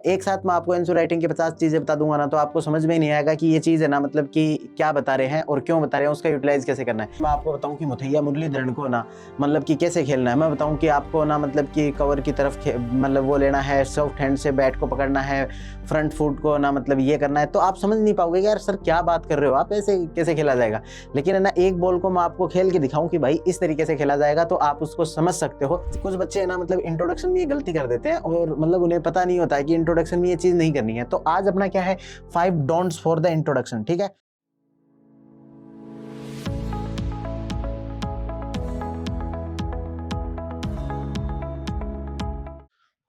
एक साथ मैं आपको आंसर राइटिंग की 50 चीजें बता दूंगा ना, तो आपको समझ में ही नहीं आएगा कि ये चीज है ना मतलब कि क्या बता रहे हैं और क्यों बता रहे हैं, उसका यूटिलाइज कैसे करना है। मैं आपको बताऊं कि मुथैया मुरलीधरन को ना मतलब कि कैसे खेलना है। मैं बताऊं कि आपको ना मतलब कि कवर की तरफ मतलब वो लेना है, सॉफ्ट हैंड से बैट को पकड़ना है, फ्रंट फुट को ना मतलब ये करना है, तो आप समझ नहीं पाओगे यार सर क्या बात कर रहे हो आप, ऐसे कैसे खेला जाएगा। लेकिन है ना एक बॉल को मैं आपको खेल के दिखाऊं कि भाई इस तरीके से खेला जाएगा, तो आप उसको समझ सकते हो। कुछ बच्चे है ना मतलब इंट्रोडक्शन में ये गलती कर देते हैं और मतलब उन्हें पता नहीं होता है कि इंट्रोडक्शन में ये चीज नहीं करनी है। तो आज अपना क्या है 5 डोंट्स फॉर द इंट्रोडक्शन, ठीक है।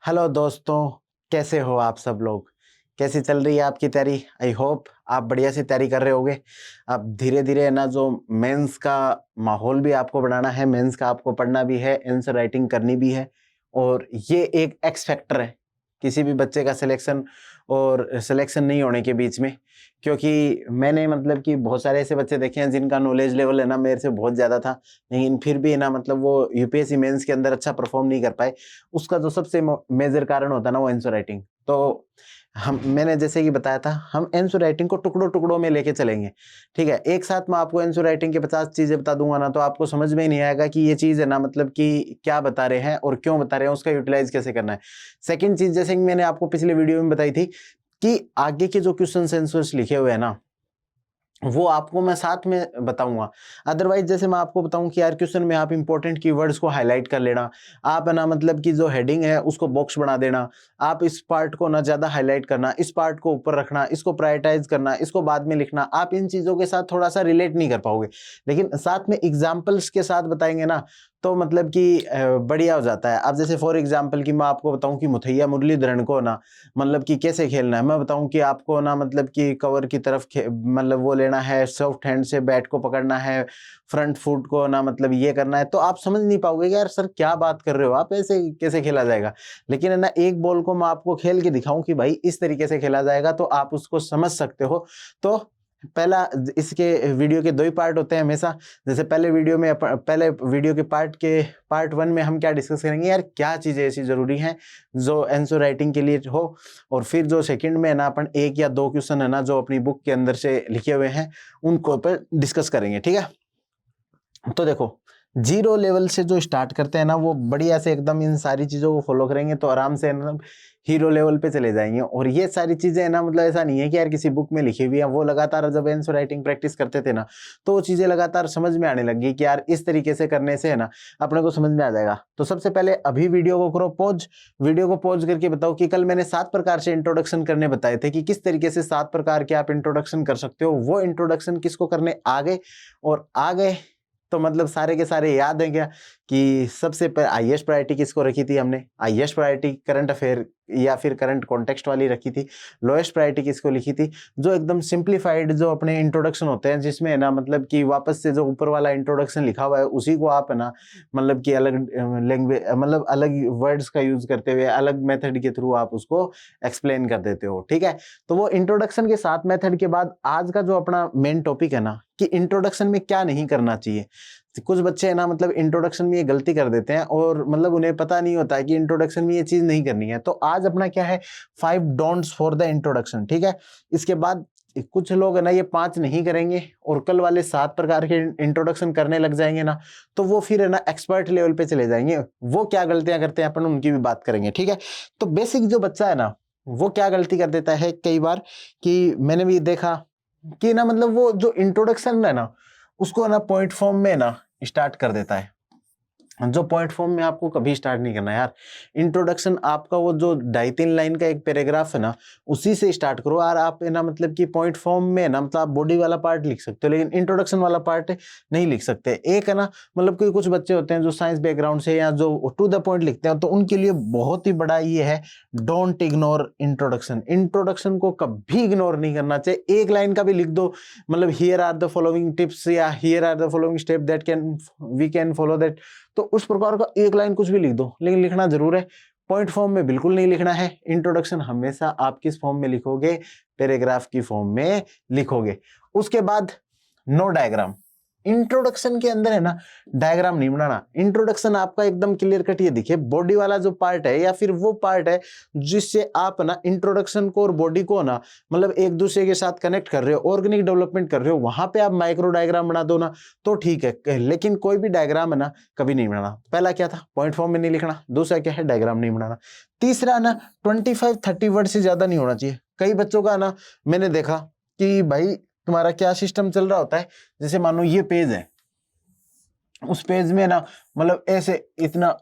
हेलो दोस्तों, कैसे हो आप सब लोग, कैसी चल रही है आपकी तैयारी। आई होप आप बढ़िया से तैयारी कर रहे होगे। अब धीरे धीरे ना जो मेंस का माहौल भी आपको बनाना है, मेंस का आपको पढ़ना भी है, आंसर राइटिंग करनी भी है, और ये एक एक्स फैक्टर है किसी भी बच्चे का सिलेक्शन और सिलेक्शन नहीं होने के बीच में। क्योंकि मैंने मतलब कि बहुत सारे ऐसे बच्चे देखे हैं जिनका नॉलेज लेवल है ना मेरे से बहुत ज़्यादा था, लेकिन फिर भी ना मतलब वो यूपीएससी मेंस के अंदर अच्छा परफॉर्म नहीं कर पाए। उसका जो सबसे मेजर कारण होता है ना वो आंसर राइटिंग। तो मैंने जैसे कि बताया था, हम आंसर राइटिंग को टुकड़ों टुकड़ों में लेके चलेंगे, ठीक है। एक साथ मैं आपको आंसर राइटिंग के 50 चीजें बता दूंगा ना, तो आपको समझ में ही नहीं आएगा कि ये चीज है ना मतलब कि क्या बता रहे हैं और क्यों बता रहे हैं, उसका यूटिलाइज कैसे करना है। सेकंड चीज, जैसे कि मैंने आपको पिछले वीडियो में बताई थी कि आगे के जो क्वेश्चन आंसर्स लिखे हुए हैं ना वो आपको मैं साथ में बताऊंगा। अदरवाइज जैसे मैं आपको बताऊं कि यार क्वेश्चन में आप इंपॉर्टेंट कीवर्ड्स को हाईलाइट कर लेना, आप है ना मतलब कि जो हेडिंग है उसको बॉक्स बना देना, आप इस पार्ट को ना ज्यादा हाईलाइट करना, इस पार्ट को ऊपर रखना, इसको प्रायोरिटाइज करना, इसको बाद में लिखना, आप इन चीजों के साथ थोड़ा सा रिलेट नहीं कर पाओगे। लेकिन साथ में एग्जाम्पल्स के साथ बताएंगे ना तो मतलब कि बढ़िया हो जाता है। अब जैसे फॉर एग्जाम्पल कि मैं आपको बताऊं कि मुथैया मुरलीधरन को ना मतलब कि कैसे खेलना है। मैं बताऊं कि आपको ना मतलब कि कवर की तरफ मतलब वो लेना है, सॉफ्ट हैंड से बैट को पकड़ना है, फ्रंट फुट को ना मतलब ये करना है, तो आप समझ नहीं पाओगे यार सर क्या बात कर रहे हो आप, ऐसे कैसे खेला जाएगा। लेकिन है ना एक बॉल को मैं आपको खेल के दिखाऊं कि भाई इस तरीके से खेला जाएगा, तो आप उसको समझ सकते हो। तो पहला, इसके वीडियो के 2 ही पार्ट होते हैं हमेशा। जैसे पहले वीडियो के पार्ट 1 में हम क्या डिस्कस करेंगे यार, क्या चीजें ऐसी जरूरी हैं जो आंसर राइटिंग के लिए हो, और फिर जो सेकंड में है ना अपन 1 या 2 क्वेश्चन है ना जो अपनी बुक के अंदर से लिखे हुए हैं उनको पर डिस्कस करेंगे, ठीक है। तो देखो, जीरो लेवल से जो स्टार्ट करते हैं ना वो बढ़िया से एकदम इन सारी चीजों को फॉलो करेंगे तो आराम से मतलब हीरो लेवल पे चले जाएंगे। और ये सारी चीजें है ना मतलब ऐसा नहीं है कि यार किसी बुक में लिखी हुई है, वो लगातार जब आंसर राइटिंग प्रैक्टिस करते थे ना तो वो चीजें लगातार समझ में आने लगी कि यार इस तरीके से करने से है ना अपने को समझ में आ जाएगा। तो सबसे पहले अभी वीडियो को करो पॉज, वीडियो को पॉज करके बताओ कि कल मैंने 7 प्रकार से इंट्रोडक्शन करने बताए थे कि किस तरीके से 7 प्रकार के आप इंट्रोडक्शन कर सकते हो। वो इंट्रोडक्शन किसको करने आ गए और आ गए तो मतलब सारे के सारे याद हैं क्या कि सबसे पहले हाईएस्ट प्रायोरिटी किसको रखी थी हमने, हाईएस्ट प्रायोरिटी करंट अफेयर या फिर करंट कॉन्टेक्स्ट वाली रखी थी। लोएस्ट प्रायोरिटी किसको लिखी थी, जो एकदम सिंप्लीफाइड जो अपने इंट्रोडक्शन होते हैं जिसमें है ना मतलब कि वापस से जो ऊपर वाला इंट्रोडक्शन लिखा हुआ है उसी को आप है ना मतलब कि अलग लैंग्वेज मतलब अलग वर्ड्स का यूज करते हुए अलग मेथड के थ्रू आप उसको एक्सप्लेन कर देते हो, ठीक है। तो वो इंट्रोडक्शन के साथ मेथड के बाद आज का जो अपना मेन टॉपिक है ना कि इंट्रोडक्शन में क्या नहीं करना चाहिए। कुछ बच्चे है ना मतलब इंट्रोडक्शन में ये गलती कर देते हैं और मतलब उन्हें पता नहीं होता है कि इंट्रोडक्शन में ये चीज नहीं करनी है। तो आज अपना क्या है 5 डोंट्स फॉर द इंट्रोडक्शन, ठीक है। इसके बाद कुछ लोग है ना ये 5 नहीं करेंगे और कल वाले 7 प्रकार के इंट्रोडक्शन करने लग जाएंगे ना तो वो फिर है ना एक्सपर्ट लेवल पे चले जाएंगे। वो क्या गलतियां करते हैं अपन उनकी भी बात करेंगे, ठीक है। तो बेसिक जो बच्चा है ना वो क्या गलती कर देता है कई बार कि मैंने भी देखा कि ना मतलब वो जो इंट्रोडक्शन है ना उसको ना पॉइंट फॉर्म में ना स्टार्ट कर देता है, जो पॉइंट फॉर्म में आपको कभी स्टार्ट नहीं करना यार। इंट्रोडक्शन आपका वो जो 2.5-3 लाइन का एक पैराग्राफ है ना उसी से स्टार्ट करो। और आप है ना मतलब कि पॉइंट फॉर्म में ना मतलब आप बॉडी वाला पार्ट लिख सकते हो लेकिन इंट्रोडक्शन वाला पार्ट नहीं लिख सकते। एक है ना मतलब कोई कुछ बच्चे होते हैं जो साइंस बैकग्राउंड से या जो टू द पॉइंट लिखते हैं तो उनके लिए बहुत ही बड़ा ये है, डोंट इग्नोर इंट्रोडक्शन। इंट्रोडक्शन को कभी इग्नोर नहीं करना चाहिए। एक लाइन का भी लिख दो, मतलब here are the following tips या here are the following step that can we can follow that, तो उस प्रकार का एक लाइन कुछ भी लिख दो लेकिन लिखना जरूर है। पॉइंट फॉर्म में बिल्कुल नहीं लिखना है। इंट्रोडक्शन हमेशा आप किस फॉर्म में लिखोगे, पैराग्राफ की फॉर्म में लिखोगे। उसके बाद नो डायग्राम, इंट्रोडक्शन के अंदर है ना डायग्राम नहीं बनाना। इंट्रोडक्शन आपका एकदम क्लियर कट ये दिखे, बॉडी वाला जो पार्ट है या फिर वो पार्ट है जिससे आप ना इंट्रोडक्शन को और बॉडी को ना मतलब एक दूसरे के साथ कनेक्ट कर रहे हो, ऑर्गेनिक डेवलपमेंट कर रहे हो, वहां पे आप माइक्रो डायग्राम बना दो ना तो ठीक है, लेकिन कोई भी डायग्राम है ना कभी नहीं बनाना। पहला क्या था, पॉइंट फॉर्म में नहीं लिखना, दूसरा क्या है, डायग्राम नहीं बनाना, तीसरा ना 25-30 वर्ड से ज्यादा नहीं होना चाहिए। कई बच्चों का ना मैंने देखा कि भाई तुम्हारा क्या सिस्टम चल रहा होता है, जैसे मानो ये पेज है, उस पेज में ना मतलब ऐसे इतना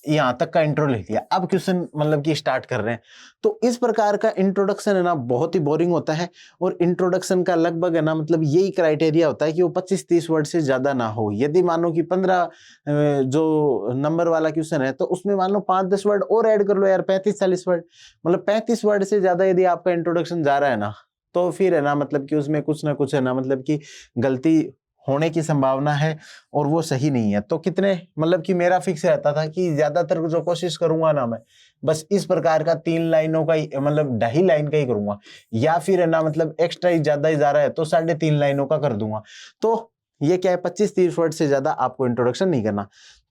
यहां तक का इंट्रो लिख दिया, अब क्वेश्चन मतलब कि स्टार्ट कर रहे हैं। तो इस प्रकार का इंट्रोडक्शन है ना बहुत ही बोरिंग होता है, और इंट्रोडक्शन का लगभग है ना मतलब यही क्राइटेरिया होता है कि वो 25-30 वर्ड से ज्यादा ना हो। यदि मानो कि 15 जो नंबर वाला क्वेश्चन है तो उसमें मान लो 5-10 वर्ड और ऐड कर लो यार, 35-40 वर्ड, मतलब 35 वर्ड से ज्यादा यदि आपका इंट्रोडक्शन जा रहा है ना तो फिर है ना मतलब कि उसमें कुछ ना कुछ है ना मतलब कि गलती होने की संभावना है और वो सही नहीं है। तो कितने मतलब कि मेरा फिक्स रहता था कि ज्यादातर जो कोशिश करूंगा ना मैं बस इस प्रकार का 3 लाइनों का ही मतलब 2.5 लाइन का ही करूंगा, या फिर है ना मतलब एक्स्ट्रा ही ज्यादा ही जा रहा है तो 3.5 लाइनों का कर दूंगा। तो ये क्या है, 25-30 वर्ड से ज्यादा आपको इंट्रोडक्शन नहीं करना।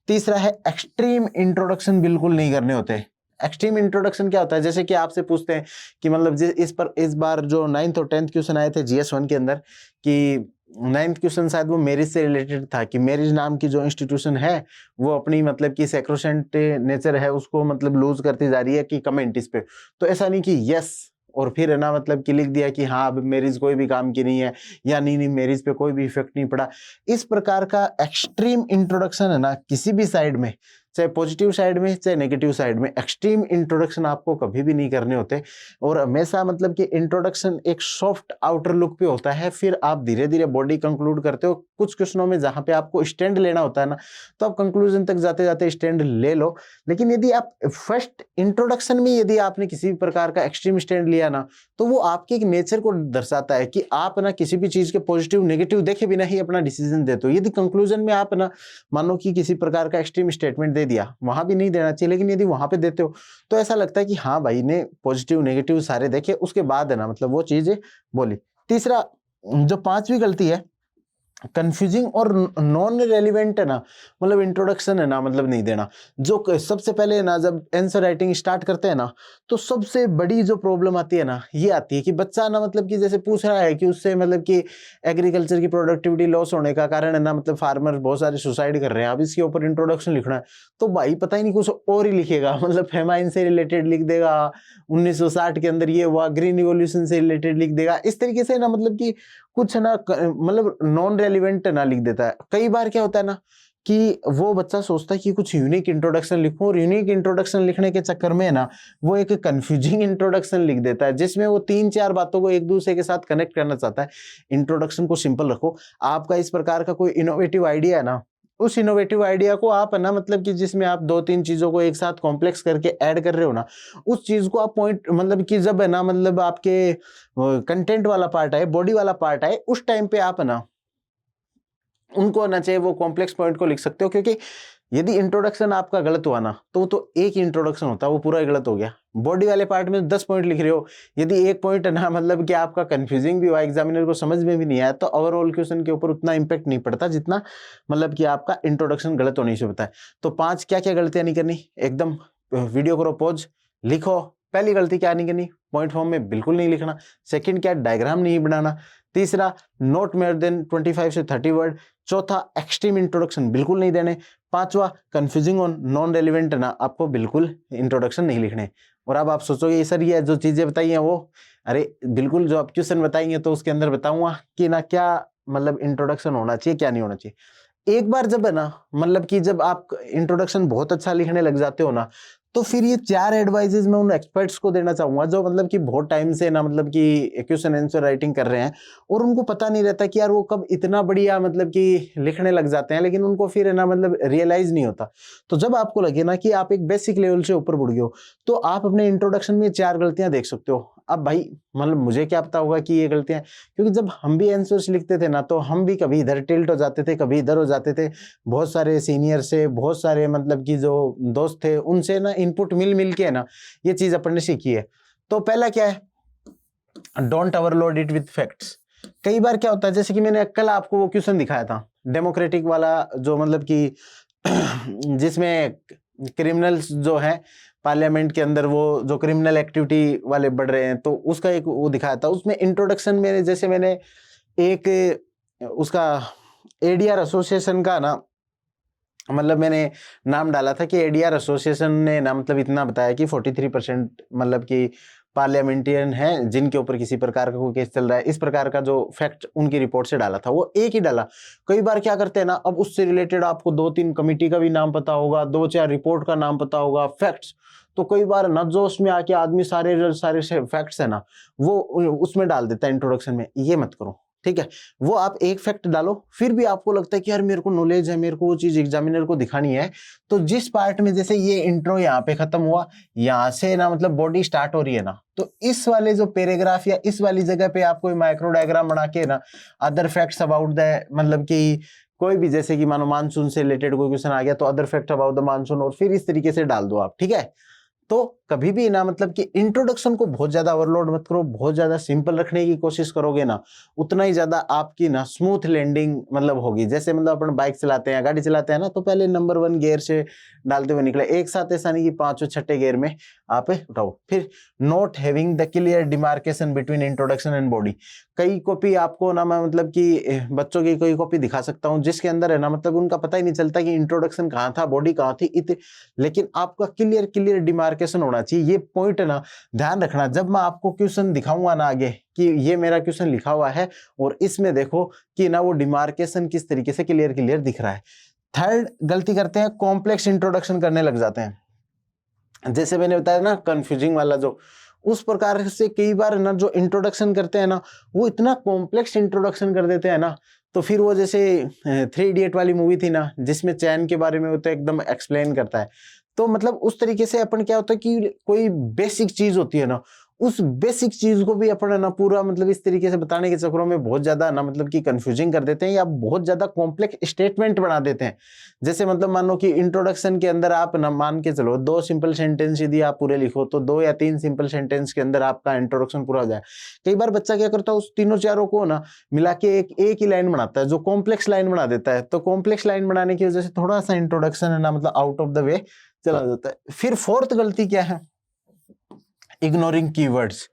तीसरा है एक्सट्रीम इंट्रोडक्शन बिल्कुल नहीं करने होते। एक्सट्रीम इंट्रोडक्शन क्या होता है, जैसे कि आपसे पूछते हैं कि मतलब इस बार जो 9th और 10th क्वेश्चन आए थे GS1 के अंदर, कि 9th क्वेश्चन शायद वो मैरिज से रिलेटेड था कि मैरिज नाम की जो इंस्टीट्यूशन है वो अपनी मतलब कि सैक्रोसेंट नेचर है उसको मतलब लूज करती जा रही है कि कमेंट इस पे। तो ऐसा नहीं कि यस और फिर है ना मतलब कि लिख दिया कि हाँ अब मैरिज कोई भी काम की नहीं है, या नहीं मैरिज पे कोई भी इफेक्ट नहीं पड़ा। इस प्रकार का एक्सट्रीम इंट्रोडक्शन है ना किसी भी साइड में, चाहे पॉजिटिव साइड में चाहे नेगेटिव साइड में, एक्सट्रीम इंट्रोडक्शन आपको कभी भी नहीं करने होते। और हमेशा मतलब कि इंट्रोडक्शन एक सॉफ्ट आउटर लुक पे होता है, फिर आप धीरे धीरे बॉडी कंक्लूड करते हो। कुछ क्वेश्चनों में जहां पे आपको स्टैंड लेना होता है ना तो आप कंक्लूजन तक जाते जाते स्टैंड ले लो, लेकिन यदि आप फर्स्ट इंट्रोडक्शन में यदि आपने किसी भी प्रकार का एक्सट्रीम स्टैंड लिया ना तो वो आपके एक नेचर को दर्शाता है कि आप ना किसी भी चीज के पॉजिटिव नेगेटिव देखे बिना ही अपना डिसीजन देते हो। यदि कंक्लूजन में आप ना मानो कि किसी प्रकार का एक्सट्रीम स्टेटमेंट दे दिया, वहां भी नहीं देना चाहिए, लेकिन यदि वहां पे देते हो तो ऐसा लगता है कि हाँ भाई ने पॉजिटिव नेगेटिव सारे देखे उसके बाद है ना मतलब वो चीजें बोली। तीसरा जो 5वीं गलती है, कंफ्यूजिंग और नॉन रेलिवेंट है ना मतलब इंट्रोडक्शन है ना मतलब नहीं देना। जो सबसे पहले ना जब आंसर राइटिंग स्टार्ट करते हैं ना तो सबसे बड़ी जो प्रॉब्लम आती है ना ये आती है कि बच्चा ना मतलब कि जैसे पूछ रहा है कि उससे मतलब कि एग्रीकल्चर की प्रोडक्टिविटी लॉस होने का कारण है ना मतलब फार्मर बहुत सारे सुसाइड कर रहे हैं, अब इसके ऊपर इंट्रोडक्शन लिखना है तो भाई पता ही नहीं कुछ और ही लिखेगा, मतलब फेमाइन से रिलेटेड लिख देगा, 1960 के अंदर ये हुआ, ग्रीन रिवॉल्यूशन से रिलेटेड लिख देगा, इस तरीके से ना मतलब कि कुछ ना मतलब नॉन रेलिवेंट ना लिख देता है। कई बार क्या होता है ना कि वो बच्चा सोचता है कि कुछ यूनिक इंट्रोडक्शन लिखूं, और यूनिक इंट्रोडक्शन लिखने के चक्कर में ना वो एक कंफ्यूजिंग इंट्रोडक्शन लिख देता है जिसमें वो 3-4 बातों को एक दूसरे के साथ कनेक्ट करना चाहता है। इंट्रोडक्शन को सिंपल रखो। आपका इस प्रकार का कोई इनोवेटिव आइडिया है ना, उस इनोवेटिव आइडिया को आप है ना मतलब कि जिसमें आप 2-3 चीजों को एक साथ कॉम्प्लेक्स करके ऐड कर रहे हो ना, उस चीज को आप पॉइंट मतलब कि जब है ना मतलब आपके कंटेंट वाला पार्ट है, बॉडी वाला पार्ट है, उस टाइम पे आप है ना उनको ना चाहे वो कॉम्प्लेक्स पॉइंट को लिख सकते हो। क्योंकि यदि इंट्रोडक्शन आपका गलत हुआ ना तो एक ही इंट्रोडक्शन होता है, वो पूरा ही गलत हो गया। बॉडी वाले पार्ट में 10 पॉइंट लिख रहे हो, यदि एक पॉइंट है ना मतलब कि आपका कंफ्यूजिंग भी हुआ, एग्जामिनर को समझ में भी नहीं आया, तो ओवरऑल क्वेश्चन के ऊपर उतना इंपैक्ट नहीं पड़ता जितना मतलब कि आपका इंट्रोडक्शन गलत होने से होता है। तो 5 क्या क्या गलतियां नहीं करनी, एकदम वीडियो करो पॉज, लिखो। पहली गलती क्या नहीं करनी, पॉइंट फॉर्म में बिल्कुल नहीं लिखना। सेकंड क्या, डायग्राम नहीं बनाना। तीसरा, नॉट मोर देन 25 से 30 वर्ड। चौथा, एक्सट्रीम इंट्रोडक्शन बिल्कुल नहीं देने। पांचवा, कंफ्यूजिंग और नॉन रेलिवेंट ना आपको बिल्कुल इंट्रोडक्शन नहीं लिखने। और अब आप सोचोगे सर ये जो चीजें बताई हैं वो, अरे बिल्कुल जो आप क्वेश्चन बताएंगे तो उसके अंदर बताऊंगा कि ना क्या मतलब इंट्रोडक्शन होना चाहिए क्या नहीं होना चाहिए। एक बार जब है ना मतलब कि जब आप इंट्रोडक्शन बहुत अच्छा लिखने लग जाते हो ना तो फिर ये 4 एडवाइजेस मैं उन एक्सपर्ट्स को देना चाहूंगा जो मतलब कि बहुत टाइम से ना मतलब कि क्वेश्चन आंसर राइटिंग कर रहे हैं और उनको पता नहीं रहता कि यार वो कब इतना बढ़िया मतलब कि लिखने लग जाते हैं, लेकिन उनको फिर है ना मतलब रियलाइज नहीं होता। तो जब आपको लगे ना कि आप एक बेसिक लेवल से ऊपर बढ़ गए हो तो आप अपने इंट्रोडक्शन में 4 गलतियां देख सकते हो। अब भाई मतलब मुझे क्या पता होगा कि ये गलतियां, क्योंकि जब हम भी आंसर्स लिखते थे ना तो हम भी कभी इधर टिल्ट हो जाते थे कभी इधर हो जाते थे। बहुत सारे सीनियर से, बहुत सारे मतलब कि जो दोस्त थे उनसे ना इनपुट मिल मिल के ना ये चीज अपन ने सीखी है। तो पहला क्या है, don't overload it with facts. कई बार क्या होता है, जैसे कि मैंने कल आपको वो क्वेश्चन दिखाया था डेमोक्रेटिक वाला, जो मतलब कि जिसमें क्रिमिनल्स जो है पार्लियामेंट के अंदर वो जो क्रिमिनल एक्टिविटी वाले बढ़ रहे हैं, तो उसका एक वो दिखाया था। उसमें इंट्रोडक्शन में जैसे मैंने एक उसका एडीआर एसोसिएशन का ना मतलब मैंने नाम डाला था कि एडीआर एसोसिएशन ने ना मतलब इतना बताया कि 43% मतलब कि पार्लियामेंटियन हैं जिनके ऊपर किसी प्रकार का कोई केस चल रहा है। इस प्रकार का जो फैक्ट उनकी रिपोर्ट से डाला था, वो एक ही डाला। कई बार क्या करते हैं ना, अब उससे रिलेटेड आपको 2-3 कमिटी का भी नाम पता होगा, 2-4 रिपोर्ट का नाम पता होगा, फैक्ट्स, तो कई बार न जोश में आके आदमी सारे सारे फैक्ट्स है ना वो उसमें डाल देता है इंट्रोडक्शन में। ये मत करो, ठीक है। वो आप एक फैक्ट डालो, फिर भी आपको लगता है कि यार मेरे को नॉलेज है, मेरे को वो चीज एग्जामिनर को दिखानी है, तो जिस पार्ट में जैसे ये इंट्रो यहाँ पे खत्म हुआ, यहाँ से ना मतलब बॉडी स्टार्ट हो रही है ना, तो इस वाले जो पैराग्राफ या इस वाली जगह पे आप कोई माइक्रो डायग्राम बना के ना अदर फैक्ट्स अबाउट द मतलब कि कोई भी, जैसे कि मानो मानसून से रिलेटेड कोई क्वेश्चन आ गया तो other fact about the monsoon, और फिर इस तरीके से डाल दो आप, ठीक है। तो कभी भी ना मतलब कि इंट्रोडक्शन को बहुत ज्यादा ओवरलोड मत करो, बहुत ज्यादा सिंपल रखने की कोशिश करोगे ना, उतना ही ज्यादा आपकी ना स्मूथ लैंडिंग मतलब होगी। जैसे मतलब अपन बाइक चलाते हैं, गाड़ी चलाते हैं ना, तो पहले नंबर 1 गियर से डालते हुए निकले, एक साथ ऐसा नहीं कि 5वें 6ठे गियर में आप उठाओ। फिर not having the clear demarcation between introduction and body. कई कॉपी आपको ना मैं मतलब कि बच्चों की कोई कॉपी दिखा सकता हूँ जिसके अंदर है ना मतलब उनका पता ही नहीं चलता कि इंट्रोडक्शन कहाँ था, बॉडी कहाँ थी, लेकिन आपका क्लियर डिमार्केशन होना चाहिए। ये पॉइंट है ना ध्यान रखना, जब मैं आपको क्वेश्चन दिखाऊंगा ना आगे कि ये मेरा क्वेश्चन लिखा हुआ है और इसमें देखो कि ना वो डिमार्केशन किस तरीके से क्लियर दिख रहा है। थर्ड गलती करते हैं, कॉम्प्लेक्स इंट्रोडक्शन करने लग जाते हैं। जैसे मैंने बताया ना कंफ्यूजिंग वाला, जो उस प्रकार से कई बार ना जो इंट्रोडक्शन करते हैं ना वो इतना कॉम्प्लेक्स इंट्रोडक्शन कर देते हैं ना, तो फिर वो जैसे 3 इडियट वाली मूवी थी ना जिसमें चैन के बारे में वो तो एकदम एक्सप्लेन करता है, तो मतलब उस तरीके से अपन क्या होता है कि कोई बेसिक चीज होती है ना, उस बेसिक चीज को भी अपन ना पूरा मतलब इस तरीके से बताने के चक्करों में बहुत ज्यादा ना मतलब कि कंफ्यूजिंग कर देते हैं या बहुत ज्यादा कॉम्प्लेक्स स्टेटमेंट बना देते हैं। जैसे मतलब मानो कि इंट्रोडक्शन के अंदर आप ना मान के चलो 2 सिंपल सेंटेंस यदि आप पूरे लिखो तो 2 या 3 सिंपल सेंटेंस के अंदर आपका इंट्रोडक्शन पूरा हो जाए। कई बार बच्चा क्या करता है, उस तीनों चारों को ना मिला के एक ही लाइन बनाता है, जो कॉम्प्लेक्स लाइन बना देता है। तो कॉम्प्लेक्स लाइन बनाने की वजह से थोड़ा सा इंट्रोडक्शन है ना मतलब आउट ऑफ द वे चला जाता है। फिर फोर्थ गलती क्या है, इग्नोरिंग कीवर्ड्स।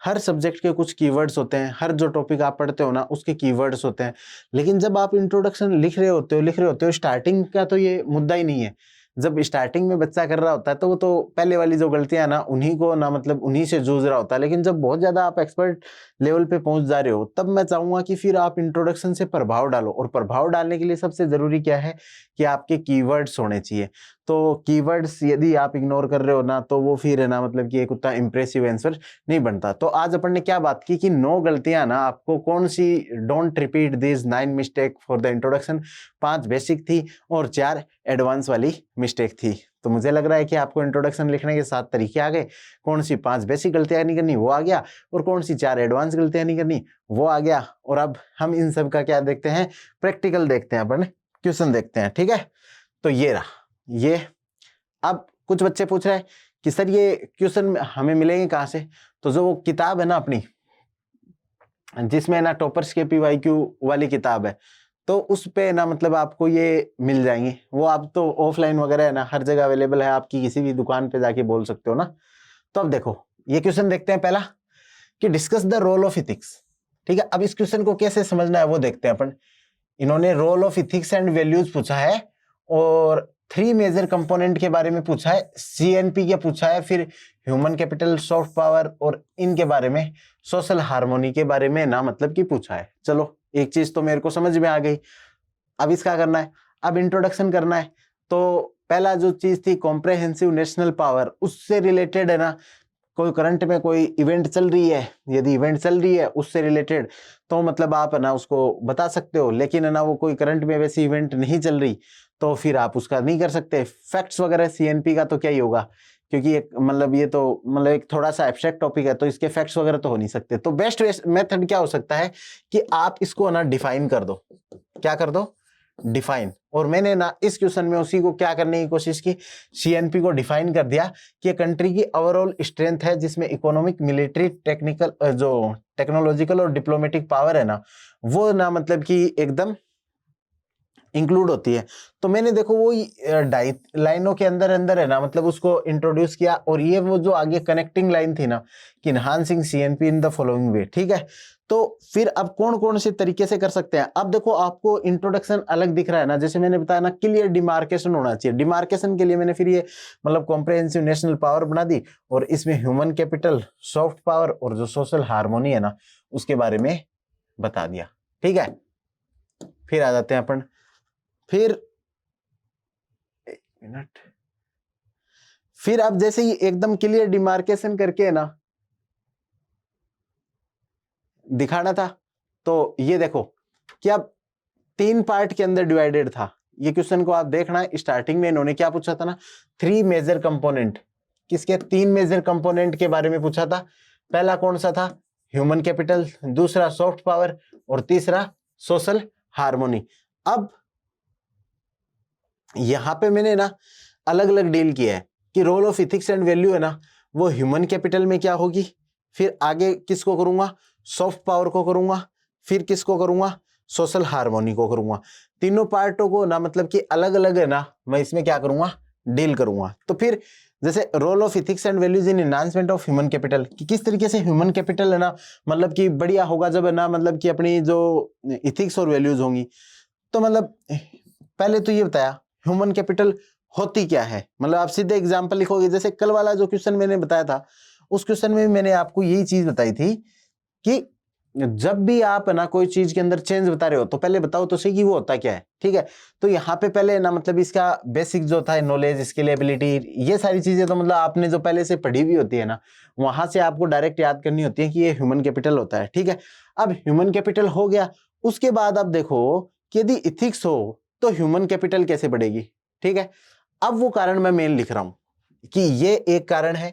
हर सब्जेक्ट के कुछ कीवर्ड्स होते हैं, हर जो टॉपिक आप पढ़ते हो ना उसके कीवर्ड्स होते हैं, लेकिन जब आप इंट्रोडक्शन लिख रहे होते हो स्टार्टिंग का तो ये मुद्दा ही नहीं है। जब स्टार्टिंग में बच्चा कर रहा होता है तो वो तो पहले वाली जो गलतियां ना उन्हीं को ना मतलब उन्हीं से जूझ रहा होता है, लेकिन जब बहुत ज्यादा आप एक्सपर्ट लेवल पे पहुंच जा रहे हो तब मैं चाहूंगा कि फिर आप इंट्रोडक्शन से प्रभाव डालो, और प्रभाव डालने के लिए सबसे जरूरी क्या है कि आपके कीवर्ड्स होने चाहिए। तो कीवर्ड्स यदि आप इग्नोर कर रहे हो ना तो वो फिर है ना मतलब कि एक उतना इंप्रेसिव आंसर नहीं बनता। तो आज अपन ने क्या बात की कि 9 गलतियां ना आपको कौन सी, don't repeat this 9 mistake for the introduction, 5 basic थी और 4 एडवांस वाली मिस्टेक थी। तो मुझे लग रहा है कि आपको इंट्रोडक्शन लिखने के 7 तरीके आ गए, कौन सी 5 बेसिक गलतियां नहीं करनी वो आ गया, और कौन सी 4 एडवांस गलतियां नहीं करनी वो आ गया। और अब हम इन सब का क्या देखते हैं, प्रैक्टिकल देखते हैं, अपन क्वेश्चन देखते हैं, ठीक है। तो ये रहा ये। अब कुछ बच्चे पूछ रहे हैं कि सर ये क्वेश्चन हमें मिलेंगे कहाँ से, तो जो वो किताब है ना अपनी जिसमें ना टॉपर्स के PYQ वाली किताब है, तो उस पे ना मतलब आपको ये मिल जाएंगे। वो आप तो ऑफलाइन वगैरह है ना हर जगह अवेलेबल है, आपकी किसी भी दुकान पे जाके बोल सकते हो ना। तो अब देखो ये क्वेश्चन देखते हैं पहला कि discuss the role of ethics, ठीक है। अब इस क्वेश्चन को कैसे समझना है वो देखते हैं अपन। इन्होंने role of ethics and values पूछा है और 3 मेजर कंपोनेंट के बारे में पूछा है, CNP क्या पूछा है, फिर ह्यूमन कैपिटल, सॉफ्ट पावर और इनके बारे में, सोशल हार्मोनी के बारे में ना मतलब कि पूछा है। चलो एक चीज तो मेरे को समझ में आ गई। अब इसका करना है, अब इंट्रोडक्शन करना है। तो पहला जो चीज थी कॉम्प्रहेंसिव नेशनल पावर, उससे रिलेटेड है ना कोई करंट में कोई इवेंट चल रही है, यदि इवेंट चल रही है उससे रिलेटेड तो मतलब आप है ना उसको बता सकते हो, लेकिन है ना वो कोई करंट में वैसी इवेंट नहीं चल रही तो फिर आप उसका नहीं कर सकते। फैक्ट्स वगैरह CNP का तो क्या ही होगा, क्योंकि एक मतलब ये तो मतलब एक थोड़ा सा एब्स्ट्रैक्ट टॉपिक है तो इसके फैक्ट्स वगैरह तो हो नहीं सकते। तो बेस्ट मेथड क्या हो सकता है कि आप इसको ना डिफाइन कर दो। क्या कर दो, डिफाइन, और मैंने ना इस क्वेश्चन में उसी को क्या करने की कोशिश की, सीएनपी को डिफाइन कर दिया कि कंट्री की ओवरऑल स्ट्रेंथ है जिसमें इकोनॉमिक, मिलिट्री, टेक्निकल, जो टेक्नोलॉजिकल और डिप्लोमेटिक पावर है ना, वो ना मतलब कि एकदम इंक्लूड होती है। तो मैंने देखो वो ढाई लाइनों के अंदर अंदर है ना मतलब उसको इंट्रोड्यूस किया, और ये वो जो आगे कनेक्टिंग लाइन थी ना कि enhancing CNP in the following वे, ठीक है। तो फिर अब कौन कौन से तरीके से कर सकते हैं, अब देखो आपको इंट्रोडक्शन अलग दिख रहा है ना, जैसे मैंने बताया ना क्लियर डिमार्केशन होना चाहिए। डिमार्केशन के लिए मैंने फिर ये मतलब कॉम्प्रिहेंसिव नेशनल पावर बना दी, और इसमें ह्यूमन कैपिटल, सॉफ्ट पावर और जो सोशल हार्मोनी है ना उसके बारे में बता दिया, ठीक है। फिर आ जाते हैं अपन, फिर एक मिनट, फिर अब जैसे ही एकदम क्लियर डिमार्केशन करके ना दिखाना था, तो ये देखो कि अब 3 पार्ट के अंदर डिवाइडेड था। ये क्वेश्चन को आप देखना, स्टार्टिंग में इन्होंने क्या पूछा था ना, 3 मेजर कंपोनेंट, किसके 3 मेजर कंपोनेंट के बारे में पूछा था। पहला कौन सा था, ह्यूमन कैपिटल, दूसरा सॉफ्ट पावर, और तीसरा सोशल हार्मोनी। अब यहां पे मैंने ना अलग अलग डील किया है कि role of ethics and value है ना वो ह्यूमन कैपिटल में क्या होगी, फिर आगे किसको करूंगा, सॉफ्ट पावर को करूंगा, फिर किसको करूंगा, सोशल हार्मोनी को करूंगा। तीनों पार्टों को ना मतलब कि अलग अलग है ना मैं इसमें क्या करूंगा, डील करूंगा। तो फिर जैसे role of ethics and values in enhancement of human capital, कि किस तरीके से ह्यूमन कैपिटल है ना मतलब कि बढ़िया होगा जब है ना मतलब कि अपनी जो इथिक्स और वैल्यूज होंगी। तो मतलब पहले तो ये बताया ह्यूमन कैपिटल होती क्या है, मतलब आप सीधे एग्जांपल लिखोगे, जैसे कल वाला जो क्वेश्चन मैंने बताया था उस क्वेश्चन में मैंने आपको यही चीज बताई थी कि जब भी आप ना कोई चीज के अंदर चेंज बता रहे हो तो पहले बताओ तो सही कि वो होता क्या है, ठीक है। तो यहाँ पे पहले ना मतलब इसका बेसिक जो था नॉलेज, स्केलेबिलिटी, ये सारी चीजें तो मतलब आपने जो पहले से पढ़ी हुई होती है ना वहां से आपको डायरेक्ट याद करनी होती है कि ये ह्यूमन कैपिटल होता है, ठीक है। अब ह्यूमन कैपिटल हो गया, उसके बाद आप देखो कि यदि इथिक्स हो तो ह्यूमन कैपिटल कैसे बढ़ेगी, ठीक है। अब वो कारण मैं मेन लिख रहा हूं कि ये एक कारण है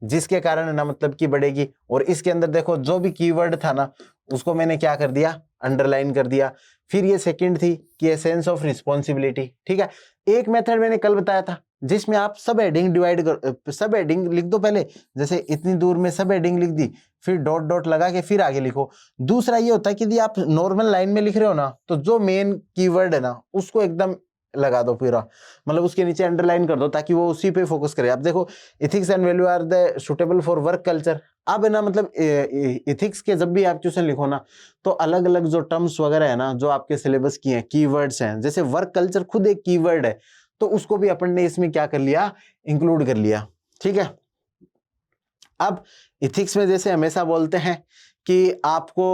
जिसके कारण ना मतलब कि बढ़ेगी, और इसके अंदर देखो जो भी कीवर्ड था ना उसको मैंने क्या कर दिया, अंडरलाइन कर दिया। फिर ये सेकंड थी कि सेंस ऑफ रिस्पॉन्सिबिलिटी, ठीक है। एक मेथड मैंने कल बताया था जिसमें आप सब हेडिंग डिवाइड कर, सब हेडिंग लिख दो पहले, जैसे इतनी दूर में सब हेडिंग लिख दी, फिर डॉट डॉट लगा के फिर आगे लिखो। दूसरा ये होता है कि यदि आप नॉर्मल लाइन में लिख रहे हो ना तो जो मेन कीवर्ड है ना उसको एकदम लगा दो पूरा, मतलब उसके नीचे अंडरलाइन कर दो ताकि वो उसी पे फोकस करे। आप देखो ethics and value are the suitable for work culture. अब है ना मतलब इथिक्स के जब भी आप क्वेश्चन लिखो ना तो अलग अलग जो टर्म्स वगैरह है ना जो आपके सिलेबस की हैं, कीवर्ड्स हैं, जैसे वर्क कल्चर खुद एक कीवर्ड है तो उसको भी अपन ने इसमें क्या कर लिया, इंक्लूड कर लिया, ठीक है। अब इथिक्स में जैसे हमेशा बोलते हैं कि आपको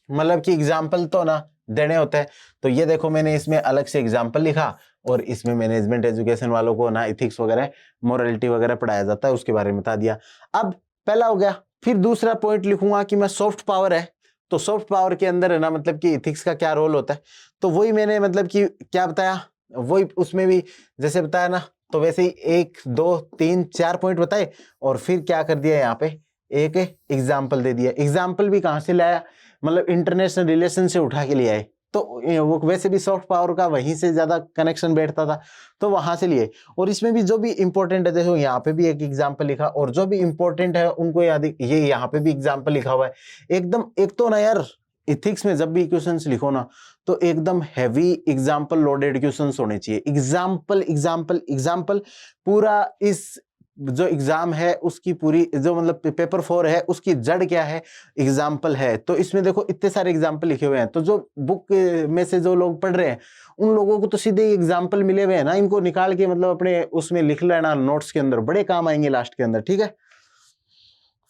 मतलब कि एग्जाम्पल तो ना देने होते हैं, तो ये देखो मैंने इसमें अलग से एग्जाम्पल लिखा, और इसमें मैनेजमेंट एजुकेशन वालों को ना इथिक्स वगैरह मोरालिटी वगैरह पढ़ाया जाता है उसके बारे में बता दिया। अब पहला हो गया, फिर दूसरा पॉइंट लिखूंगा कि मैं सॉफ्ट पावर है, तो सॉफ्ट पावर के अंदर है ना मतलब कि इथिक्स का क्या रोल होता है, तो वही मैंने मतलब कि क्या बताया, वही उसमें भी जैसे बताया ना तो वैसे ही 1 2 3 4 पॉइंट बताए, और फिर क्या कर दिया यहाँ पे एक एग्जाम्पल दे दिया। एग्जाम्पल भी कहाँ से लाया, मतलब इंटरनेशनल रिलेशन से उठा के लिए आए, तो वो वैसे भी सॉफ्ट पावर का वहीं से ज्यादा कनेक्शन बैठता था तो वहां से लिए। और इसमें भी जो भी इंपॉर्टेंट है देखो यहाँ पे भी एक एग्जांपल लिखा, और जो भी इंपॉर्टेंट है उनको याद, ये यहाँ पे भी एग्जांपल लिखा हुआ है एकदम। एक तो ना यार इथिक्स में जब भी क्वेश्चंस लिखो ना तो एकदम हैवी एग्जांपल लोडेड क्वेश्चंस होने चाहिए, एग्जांपल एग्जांपल एग्जांपल। पूरा इस जो एग्जाम है उसकी पूरी जो मतलब पेपर 4 है उसकी जड़ क्या है, एग्जाम्पल है। तो इसमें देखो इतने सारे एग्जाम्पल लिखे हुए हैं, तो जो बुक में से जो लोग पढ़ रहे हैं उन लोगों को तो सीधे एग्जाम्पल मिले हुए हैं ना, इनको निकाल के मतलब अपने उसमें लिख लेना नोट्स के अंदर, बड़े काम आएंगे लास्ट के अंदर, ठीक है।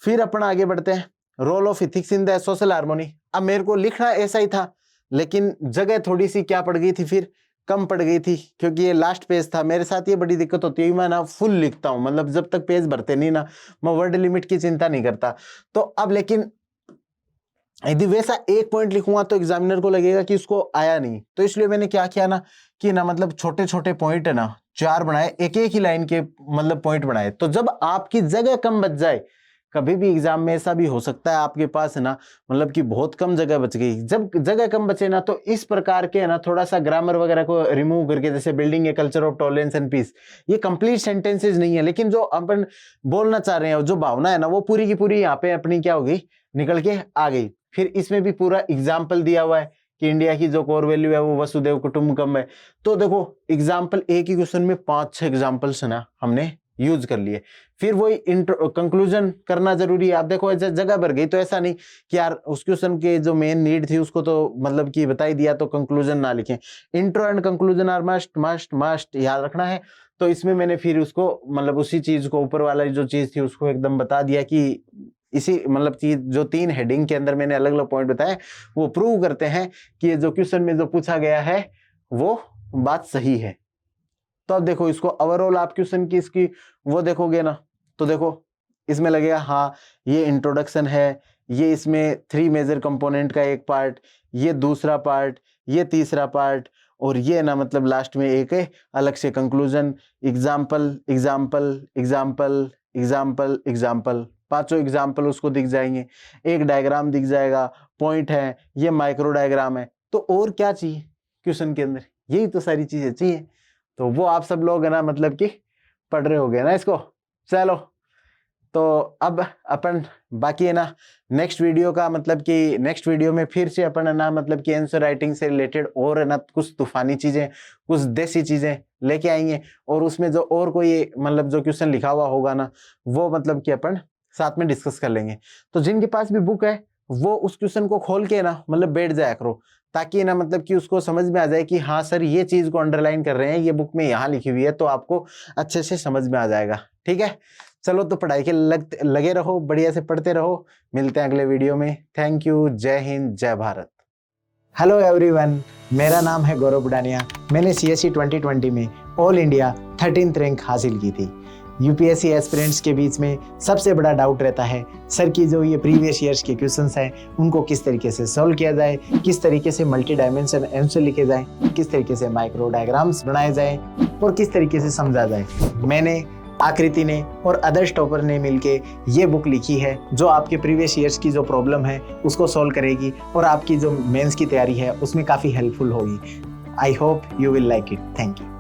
फिर अपन आगे बढ़ते हैं, role of ethics in the social harmony. अब मेरे को लिखना ऐसा ही था लेकिन जगह थोड़ी सी क्या पड़ गई थी, फिर कम पड़ गई थी, क्योंकि ये लास्ट पेज था। मेरे साथ ये बड़ी दिक्कत होती है, मैं ना फुल लिखता हूं, मतलब जब तक पेज भरते नहीं ना मैं वर्ड लिमिट की चिंता नहीं करता। तो अब लेकिन यदि वैसा एक पॉइंट लिखूंगा तो एग्जामिनर को लगेगा कि उसको आया नहीं, तो इसलिए मैंने क्या किया ना कि ना मतलब छोटे छोटे पॉइंट है ना 4 बनाए, एक एक ही लाइन के मतलब पॉइंट बनाए, तो जब आपकी जगह कम बच जाए कभी भी एग्जाम में ऐसा भी हो सकता है आपके पास है ना, मतलब कि बहुत कम जगह बच गई। जब जगह कम बचे ना, तो इस प्रकार के है ना थोड़ा सा ग्रामर वगैरह को रिमूव करके, जैसे building a culture of tolerance and peace, ये कंप्लीट सेंटेंसेस नहीं है, लेकिन जो अपन बोलना चाह रहे हैं, जो भावना है ना, वो पूरी की पूरी यहाँ पे अपनी क्या हो गई, निकल के आ गई। फिर इसमें भी पूरा एग्जाम्पल दिया हुआ है कि इंडिया की जो कोर वैल्यू है वो वसुदेव कुटुंबकम है। तो देखो एग्जाम्पल, एक ही क्वेश्चन में 5-6 एग्जाम्पल्स है ना हमने यूज कर लिए। फिर वही कंक्लूजन करना जरूरी है। आप देखो ऐसे जगह भर गई तो ऐसा नहीं कि यार उस क्वेश्चन के जो मेन नीड थी उसको तो मतलब कि बता ही दिया तो कंक्लूजन ना लिखें। Intro and conclusion are must must must याद रखना है। तो इसमें मैंने फिर उसको मतलब उसी चीज को, ऊपर वाला जो चीज थी उसको एकदम बता दिया कि इसी मतलब चीज जो 3 हेडिंग के अंदर मैंने अलग अलग पॉइंट बताए वो प्रूव करते हैं कि ये जो क्वेश्चन में जो पूछा गया है वो बात सही है। तो अब देखो इसको ओवरऑल आप क्वेश्चन की इसकी वो देखोगे ना, तो देखो इसमें लगेगा हाँ ये इंट्रोडक्शन है, ये इसमें 3 मेजर कंपोनेंट का एक पार्ट, ये दूसरा पार्ट, ये तीसरा पार्ट, और ये ना मतलब लास्ट में एक है अलग से conclusion, example example example example example, 5 example उसको दिख जाएंगे, एक डायग्राम दिख जाएगा, पॉइंट है, ये माइक्रो डायग्राम है। तो और क्या चाहिए क्वेश्चन के अंदर, यही तो सारी चीजें चाहिए। तो वो आप सब लोग है ना मतलब कि पढ़ रहे होगे ना इसको। चलो तो अब अपन बाकी है ना नेक्स्ट वीडियो का मतलब कि नेक्स्ट वीडियो में फिर से अपन है ना मतलब कि आंसर राइटिंग से रिलेटेड और है ना कुछ तूफानी चीजें, कुछ देसी चीजें लेके आएंगे, और उसमें जो और कोई मतलब जो क्वेश्चन लिखा हुआ होगा ना वो मतलब कि अपन साथ में डिस्कस कर लेंगे। तो जिनके पास भी बुक है वो उस क्वेश्चन को खोल के ना मतलब बैठ जाया करो, ताकि ना मतलब कि उसको समझ में आ जाए कि हाँ सर ये चीज को अंडरलाइन कर रहे हैं, ये बुक में यहाँ लिखी हुई है, तो आपको अच्छे से समझ में आ जाएगा। ठीक है, चलो तो पढ़ाई के लगे रहो, बढ़िया से पढ़ते रहो। मिलते हैं अगले वीडियो में। थैंक यू, जय हिंद, जय भारत। हेलो एवरीवन, मेरा नाम है गौरव बुडानिया। मैंने CSE 2020 में ऑल इंडिया 13th रैंक हासिल की थी। यूपीएससी एस्पिरेंट्स के बीच में सबसे बड़ा डाउट रहता है सर की जो ये प्रीवियस ईयर्स के क्वेश्चंस हैं उनको किस तरीके से सॉल्व किया जाए, किस तरीके से मल्टी डायमेंशन आंसर लिखे जाए, किस तरीके से माइक्रो डायग्राम्स बनाए जाए और किस तरीके से समझा जाए। मैंने, आकृति ने और अदर्स टॉपर ने मिलके ये बुक लिखी है जो आपके प्रीवियस ईयर्स की जो प्रॉब्लम है उसको सॉल्व करेगी और आपकी जो मेंस की तैयारी है उसमें काफ़ी हेल्पफुल होगी। I hope you will like it. Thank you.